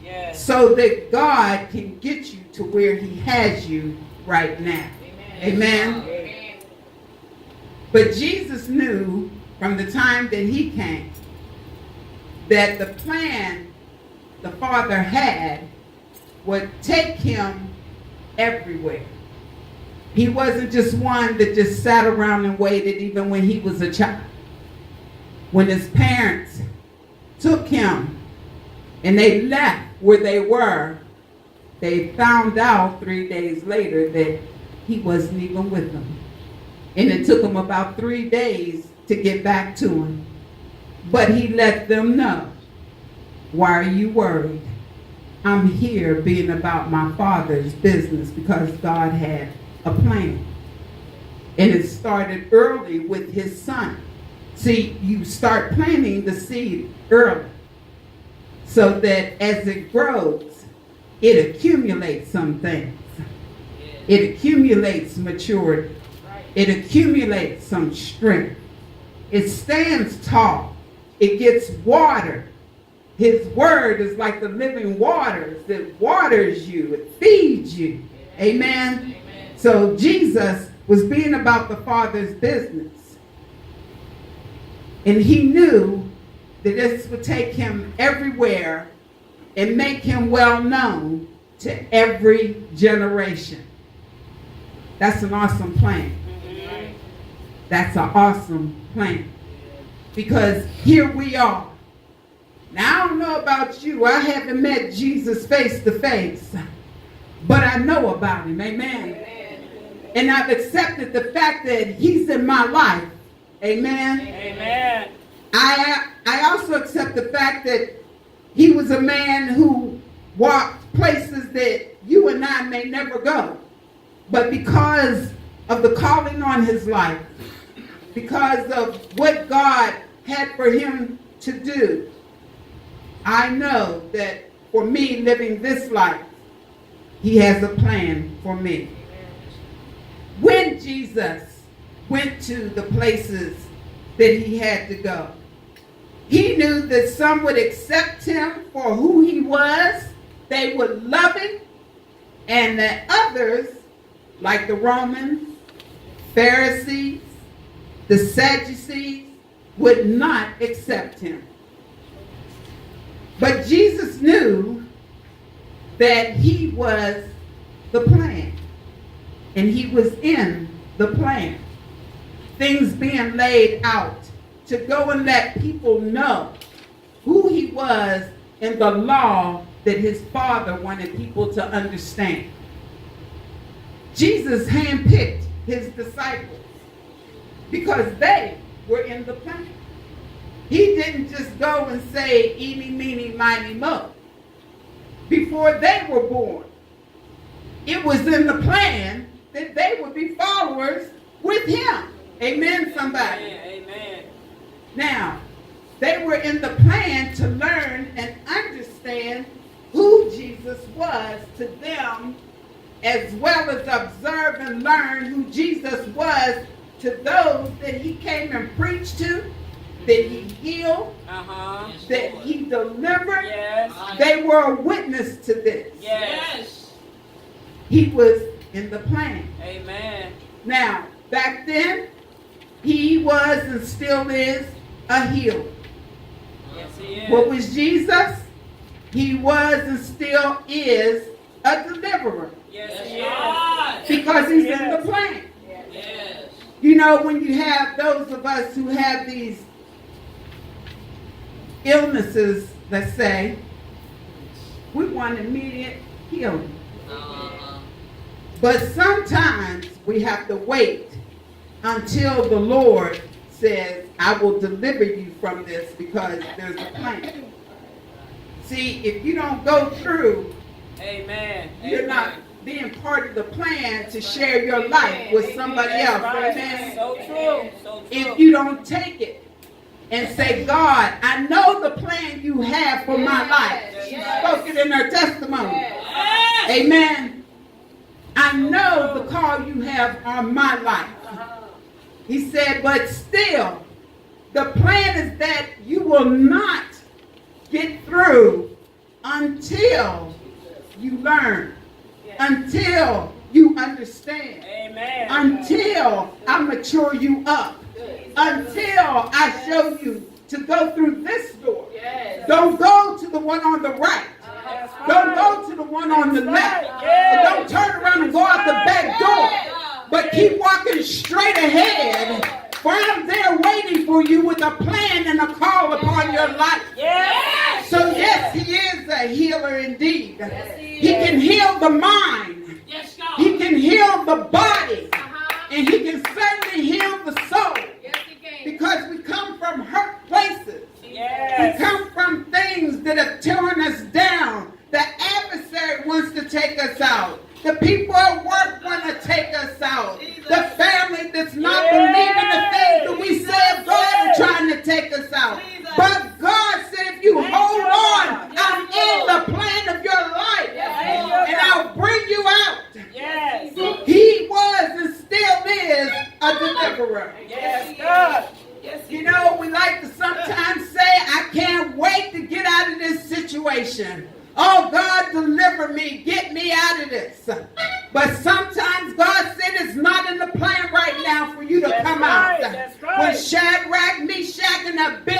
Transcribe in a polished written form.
Yes. So that God can get you to where he has you right now. Amen. Amen. But Jesus knew from the time that he came that the plan the Father had would take him everywhere. He wasn't just one that just sat around and waited even when he was a child. When his parents took him and they left where they were, they found out 3 days later that he wasn't even with them. And it took him about 3 days to get back to him. But he let them know, why are you worried? I'm here being about my Father's business because God had a plan. And it started early with his son. See, you start planting the seed early so that as it grows, it accumulates some things. It accumulates maturity. It accumulates some strength. It stands tall. It gets water. His word is like the living waters. It waters you. It feeds you. Amen? Amen. So Jesus was being about the Father's business. And he knew that this would take him everywhere and make him well known to every generation. That's an awesome plan. That's an awesome plan. Because here we are. Now, I don't know about you. I haven't met Jesus face to face. But I know about him. Amen. And I've accepted the fact that he's in my life. Amen. Amen. I also accept the fact that he was a man who walked places that you and I may never go. But because of the calling on his life, because of what God had for him to do, I know that for me living this life, he has a plan for me. When Jesus went to the places that he had to go, he knew that some would accept him for who he was. They would love him. And that others, like the Romans, Pharisees, the Sadducees, would not accept him. But Jesus knew that he was the plan. And he was in the plan. Things being laid out to go and let people know who he was in the law that his Father wanted people to understand. Jesus handpicked his disciples because they were in the plan. He didn't just go and say, eeny, meeny, miny, mo. Before they were born, it was in the plan that they would be followers with him. Amen, somebody. Amen. Now, they were in the plan to learn and understand who Jesus was to them, as well as observe and learn who Jesus was to those that he came and preached to, that he healed, that he delivered. Yes. They were a witness to this. Yes. He was in the plan. Amen. Now, back then, he was and still is a healer. Yes, he is. What was Jesus? He was and still is a deliverer. Yes, he is. Because he's in the plan. Yes. You know, when you have those of us who have these illnesses, let's say, we want immediate healing. But sometimes we have to wait until the Lord says, I will deliver you from this because there's a plan. See, if you don't go through, Amen. You're not being part of the plan to share your life with somebody else. Amen. So true. So true. If you don't take it and say, God, I know the plan you have for my life. She spoke it in her testimony. Yes. Amen. I know the call you have on my life. He said, but still, the plan is that you will not get through until you learn, until you understand, Amen. until I mature you up, until I show you to go through this door. Don't go to the one on the right. Don't go to the one on the left. And don't turn around and go out the back door. But keep walking straight ahead. For I'm there waiting for you with a plan and a call upon your life. So yes, he is a healer indeed. He can heal the mind. He can heal the body. And he can certainly heal the soul. Because we come from hurt places. We come from things that have torn us down. The adversary wants to take us out. The people at work want to take us out. The family that's not believing the things that we say of God are trying to take us out. But God said, if you hold on, I'm in the plan of your life. And I'll bring you out. He was and still is a deliverer. You know, we like to sometimes say, I can't wait to get out of this situation. Oh, God, deliver me. Get me out of this. But sometimes God said it's not in the plan right now for you to come out. When Shadrach, Meshach, and Abednego